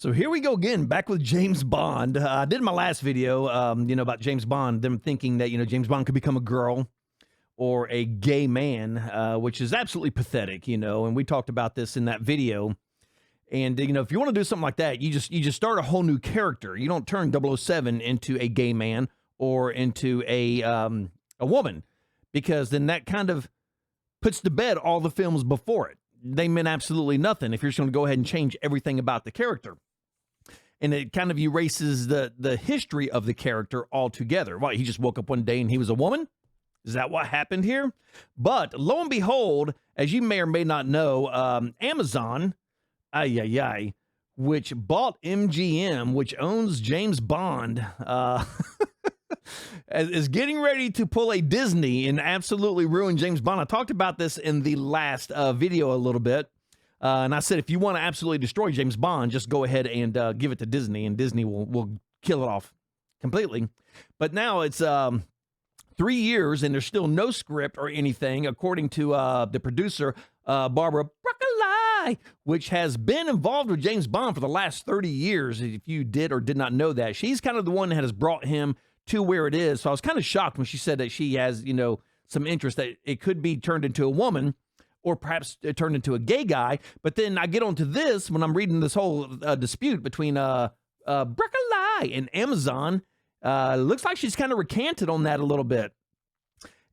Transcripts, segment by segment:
So here we go again, back with James Bond. I did my last video, about James Bond, them thinking that, James Bond could become a girl or a gay man, which is absolutely pathetic, and we talked about this in that video. And, if you want to do something like that, you just start a whole new character. You don't turn 007 into a gay man or into a woman, because then that kind of puts to bed all the films before it. They meant absolutely nothing if you're just going to go ahead and change everything about the character. And it kind of erases the history of the character altogether. Well, he just woke up one day and he was a woman? Is that what happened here? But lo and behold, as you may or may not know, Amazon, which bought MGM, which owns James Bond, is getting ready to pull a Disney and absolutely ruin James Bond. I talked about this in the last video a little bit. And I said, if you want to absolutely destroy James Bond, just go ahead and give it to Disney, and Disney will kill it off completely. But now it's 3 years, and there's still no script or anything, according to the producer, Barbara Broccoli, which has been involved with James Bond for the last 30 years, if you did or did not know that. She's kind of the one that has brought him to where it is. So I was kind of shocked when she said that she has, some interest that it could be turned into a woman, or perhaps it turned into a gay guy. But then I get onto this when I'm reading this whole dispute between Broccoli and Amazon. Looks like she's kind of recanted on that a little bit.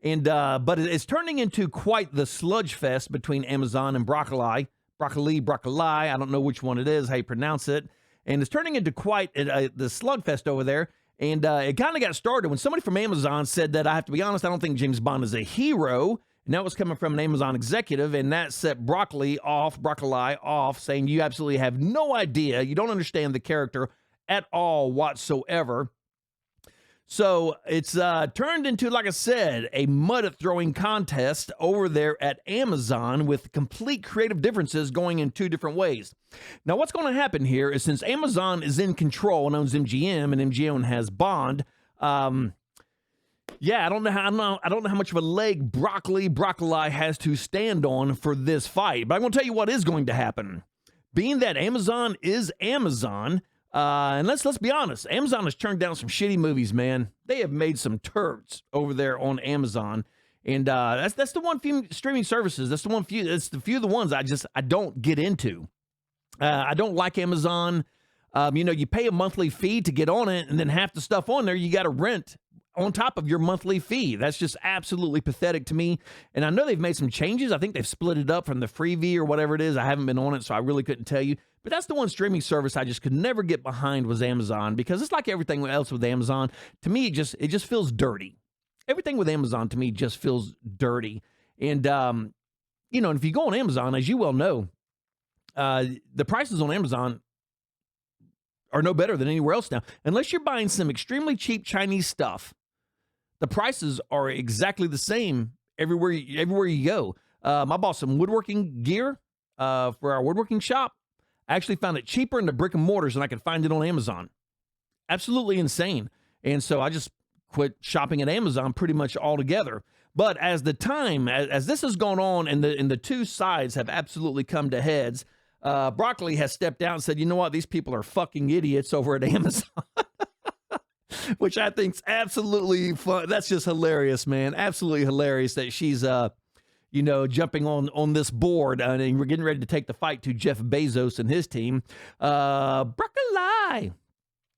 And but it's turning into quite the sludge fest between Amazon and Broccoli. Broccoli. I don't know which one it is, how you pronounce it. And it's turning into quite the slugfest over there. And it kind of got started when somebody from Amazon said that, I have to be honest, I don't think James Bond is a hero. And that was coming from an Amazon executive, and that set Broccoli off, saying you absolutely have no idea. You don't understand the character at all whatsoever. So it's turned into, like I said, a mud-throwing contest over there at Amazon with complete creative differences going in two different ways. Now, what's going to happen here is, since Amazon is in control and owns MGM, and MGM has Bond, I don't know how much of a leg Broccoli has to stand on for this fight. But I'm going to tell you what is going to happen. Being that Amazon is Amazon, and let's be honest, Amazon has turned down some shitty movies, man. They have made some turds over there on Amazon, and that's the one few streaming services. That's the few of the ones I don't get into. I don't like Amazon. You pay a monthly fee to get on it, and then half the stuff on there you got to rent on top of your monthly fee. That's just absolutely pathetic to me. And I know they've made some changes. I think they've split it up from the Freevee or whatever it is. I haven't been on it, so I really couldn't tell you. But that's the one streaming service I just could never get behind, was Amazon, because it's like everything else with Amazon. To me, it just feels dirty. Everything with Amazon, to me, just feels dirty. And, and if you go on Amazon, as you well know, the prices on Amazon are no better than anywhere else now. Unless you're buying some extremely cheap Chinese stuff, the prices are exactly the same everywhere you go. I bought some woodworking gear for our woodworking shop. I actually found it cheaper in the brick and mortars than I could find it on Amazon. Absolutely insane. And so I just quit shopping at Amazon pretty much altogether. But as this has gone on, and the two sides have absolutely come to heads, Broccoli has stepped out and said, you know what, these people are fucking idiots over at Amazon. Which I think's absolutely fun. That's just hilarious, man. Absolutely hilarious that she's, jumping on this board, and we're getting ready to take the fight to Jeff Bezos and his team. Broccoli.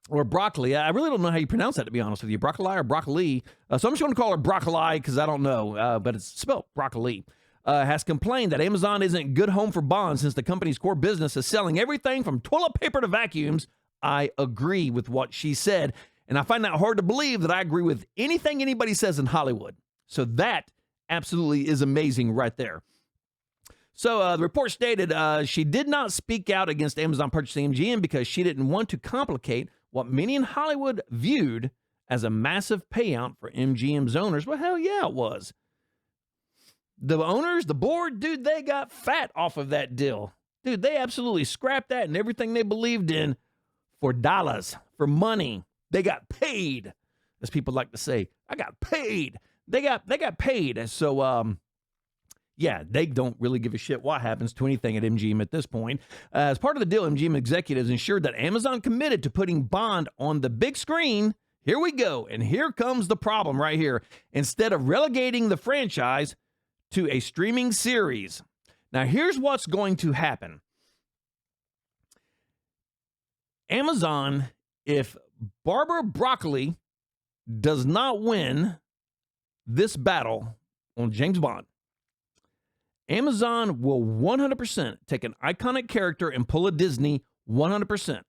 Or Broccoli. I really don't know how you pronounce that, to be honest with you. Broccoli or Broccoli. So I'm just going to call her Broccoli because I don't know, but it's spelled Broccoli. Has complained that Amazon isn't a good home for Bond, since the company's core business is selling everything from toilet paper to vacuums. I agree with what she said. And I find that hard to believe that I agree with anything anybody says in Hollywood. So that absolutely is amazing right there. So the report stated she did not speak out against Amazon purchasing MGM because she didn't want to complicate what many in Hollywood viewed as a massive payout for MGM's owners. Well, hell yeah, it was. The owners, the board, dude, they got fat off of that deal. Dude, they absolutely scrapped that and everything they believed in for dollars, for money. They got paid, as people like to say. I got paid. They got paid. So, Yeah, they don't really give a shit what happens to anything at MGM at this point. As part of the deal, MGM executives ensured that Amazon committed to putting Bond on the big screen. Here we go. And here comes the problem right here. Instead of relegating the franchise to a streaming series. Now, here's what's going to happen. Amazon, if Barbara Broccoli does not win this battle on James Bond, Amazon will 100% take an iconic character and pull a Disney 100%.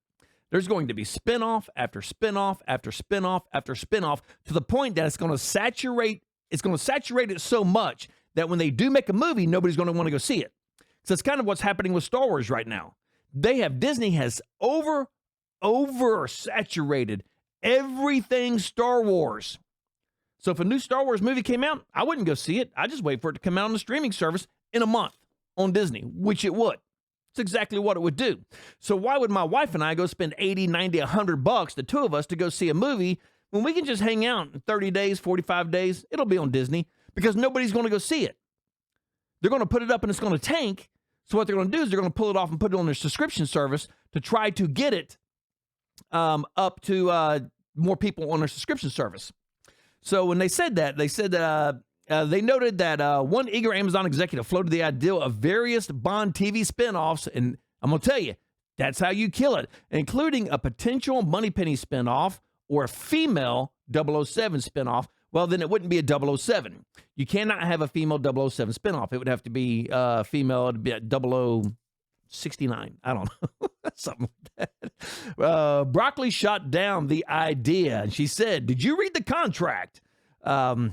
There's going to be spinoff after spinoff after spinoff after spinoff to the point that it's going to saturate it so much that when they do make a movie, nobody's going to want to go see it. So it's kind of what's happening with Star Wars right now. Disney has oversaturated everything Star Wars. So if a new Star Wars movie came out, I wouldn't go see it. I'd just wait for it to come out on the streaming service in a month on Disney, which it would. It's exactly what it would do. So why would my wife and I go spend 80, 90, 100 bucks, the two of us, to go see a movie when we can just hang out in 30 days, 45 days? It'll be on Disney because nobody's going to go see it. They're going to put it up and it's going to tank. So what they're going to do is they're going to pull it off and put it on their subscription service to try to get it up to more people on their subscription service. So when they said that, they noted that one eager Amazon executive floated the idea of various Bond TV spinoffs, and I'm going to tell you, that's how you kill it, including a potential Moneypenny spinoff or a female 007 spinoff. Well, then it wouldn't be a 007. You cannot have a female 007 spinoff. It would have to be female, it'd be a 0069. I don't know. Something like that. Broccoli shot down the idea, and she said, "Did you read the contract?" So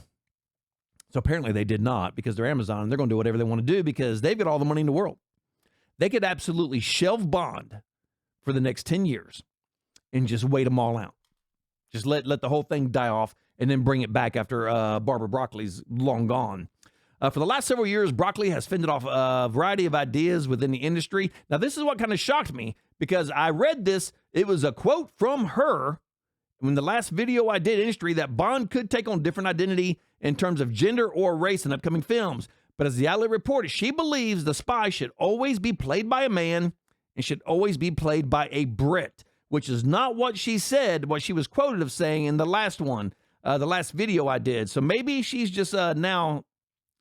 apparently they did not, because they're Amazon and they're going to do whatever they want to do because they've got all the money in the world. They could absolutely shelve Bond for the next 10 years and just wait them all out. Just let the whole thing die off and then bring it back after Barbara Broccoli's long gone. For the last several years, Broccoli has fended off a variety of ideas within the industry. Now, this is what kind of shocked me, because I read this. It was a quote from her in the last video I did, industry, that Bond could take on different identity in terms of gender or race in upcoming films. But as the outlet reported, she believes the spy should always be played by a man and should always be played by a Brit, which is not what she said, what she was quoted of saying in the last one, the last video I did. So maybe she's just now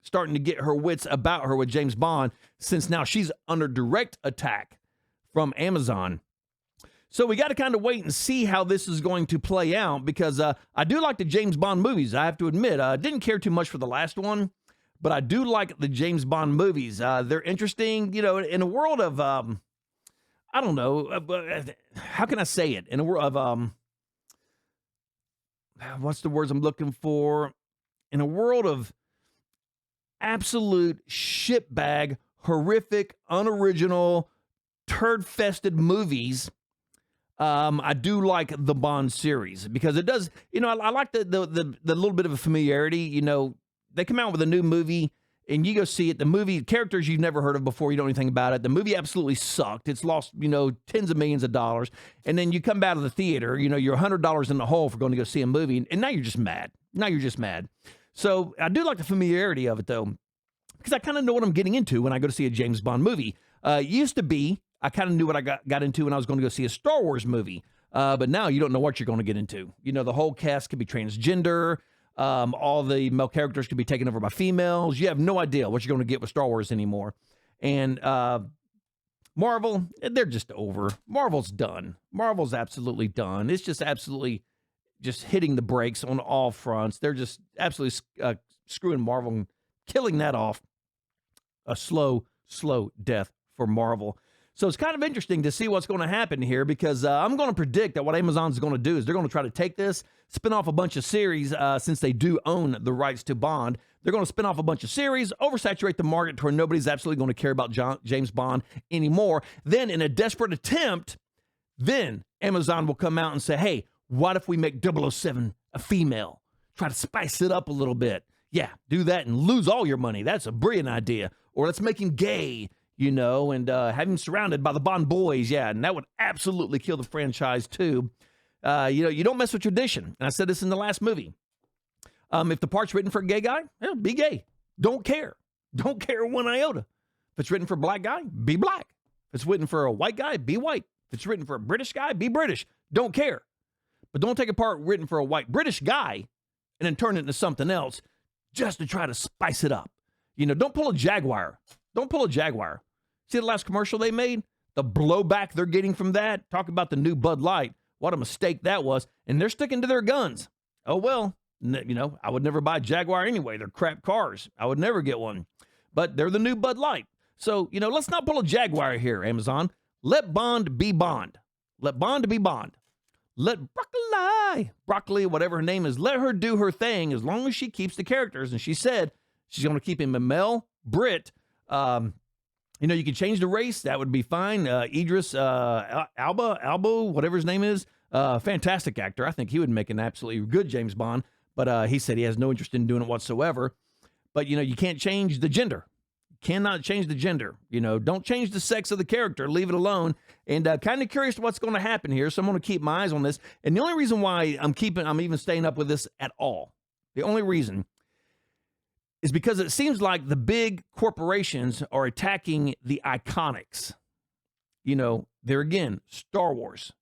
starting to get her wits about her with James Bond, since now she's under direct attack from Amazon. So we got to kind of wait and see how this is going to play out, because I do like the James Bond movies. I have to admit, I didn't care too much for the last one, but I do like the James Bond movies. They're interesting, you know, in a world of, I don't know, how can I say it? In a world of, what's the words I'm looking for? In a world of absolute shitbag, horrific, unoriginal, turd-fested movies, I do like the Bond series, because it does, you know, I like the little bit of a familiarity. You know, they come out with a new movie and you go see it. The movie, characters you've never heard of before, you don't know anything about it. The movie absolutely sucked. It's lost, you know, tens of millions of dollars. And then you come out of the theater, you know, you're $100 in the hole for going to go see a movie. And now you're just mad. So I do like the familiarity of it, though, because I kind of know what I'm getting into when I go to see a James Bond movie. It used to be, I kind of knew what I got into when I was going to go see a Star Wars movie. But now you don't know what you're going to get into. You know, the whole cast could be transgender. All the male characters could be taken over by females. You have no idea what you're going to get with Star Wars anymore. And Marvel, they're just over. Marvel's done. Marvel's absolutely done. It's just absolutely just hitting the brakes on all fronts. They're just absolutely screwing Marvel and killing that off. A slow death for Marvel. So it's kind of interesting to see what's going to happen here, because I'm going to predict that what Amazon's going to do is they're going to try to take this, spin off a bunch of series, since they do own the rights to Bond. They're going to spin off a bunch of series, oversaturate the market to where nobody's absolutely going to care about James Bond anymore. Then, in a desperate attempt, then Amazon will come out and say, hey, what if we make 007 a female? Try to spice it up a little bit. Yeah, do that and lose all your money. That's a brilliant idea. Or let's make him gay, you know, and have him surrounded by the Bond boys. Yeah, and that would absolutely kill the franchise, too. You know, you don't mess with tradition. And I said this in the last movie. If the part's written for a gay guy, yeah, be gay. Don't care. Don't care one iota. If it's written for a black guy, be black. If it's written for a white guy, be white. If it's written for a British guy, be British. Don't care. But don't take a part written for a white British guy and then turn it into something else just to try to spice it up. You know, don't pull a Jaguar. Don't pull a Jaguar. See the last commercial they made? The blowback they're getting from that? Talk about the new Bud Light. What a mistake that was. And they're sticking to their guns. Oh, well, you know, I would never buy a Jaguar anyway. They're crap cars. I would never get one. But they're the new Bud Light. So, you know, let's not pull a Jaguar here, Amazon. Let Bond be Bond. Let Bond be Bond. Let Broccoli, whatever her name is, let her do her thing as long as she keeps the characters. And she said she's going to keep him a Mel, Brit. You know, you could change the race. That would be fine. Idris Elba, whatever his name is. Fantastic actor. I think he would make an absolutely good James Bond. But he said he has no interest in doing it whatsoever. But, you know, you can't change the gender. Cannot change the gender. You know, don't change the sex of the character. Leave it alone. And kind of curious what's going to happen here. So I'm going to keep my eyes on this. And the only reason why I'm even staying up with this at all, the only reason is because it seems like the big corporations are attacking the iconics. You know, there again, Star Wars,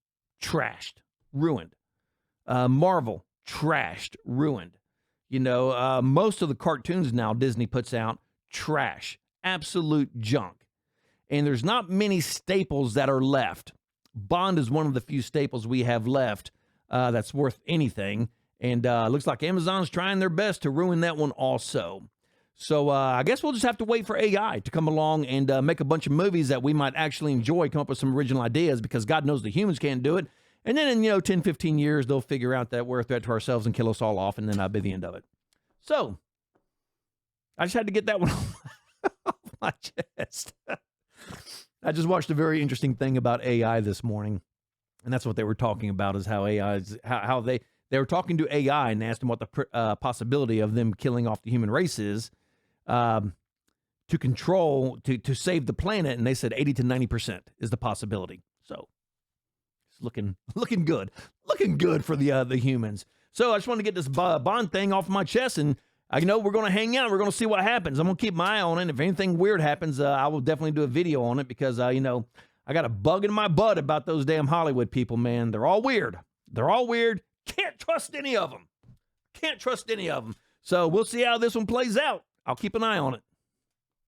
trashed, ruined. Marvel, trashed, ruined. You know, most of the cartoons now Disney puts out, trash, absolute junk. And there's not many staples that are left. Bond is one of the few staples we have left that's worth anything. And looks like Amazon's trying their best to ruin that one also. So I guess we'll just have to wait for AI to come along and make a bunch of movies that we might actually enjoy, come up with some original ideas, because God knows the humans can't do it. And then in, 10, 15 years, they'll figure out that we're a threat to ourselves and kill us all off, and then that'll be the end of it. So I just had to get that one off my chest. I just watched a very interesting thing about AI this morning, and that's what they were talking about, is how AI is, how they were talking to AI and asked them what the possibility of them killing off the human race is to control, to save the planet, and they said 80 to 90% is the possibility. So it's looking good for the humans. So I just wanted to get this Bond thing off my chest, and I know we're going to hang out. We're going to see what happens. I'm going to keep my eye on it. If anything weird happens, I will definitely do a video on it, because, I got a bug in my butt about those damn Hollywood people, man. They're all weird. Can't trust any of them. So we'll see how this one plays out. I'll keep an eye on it.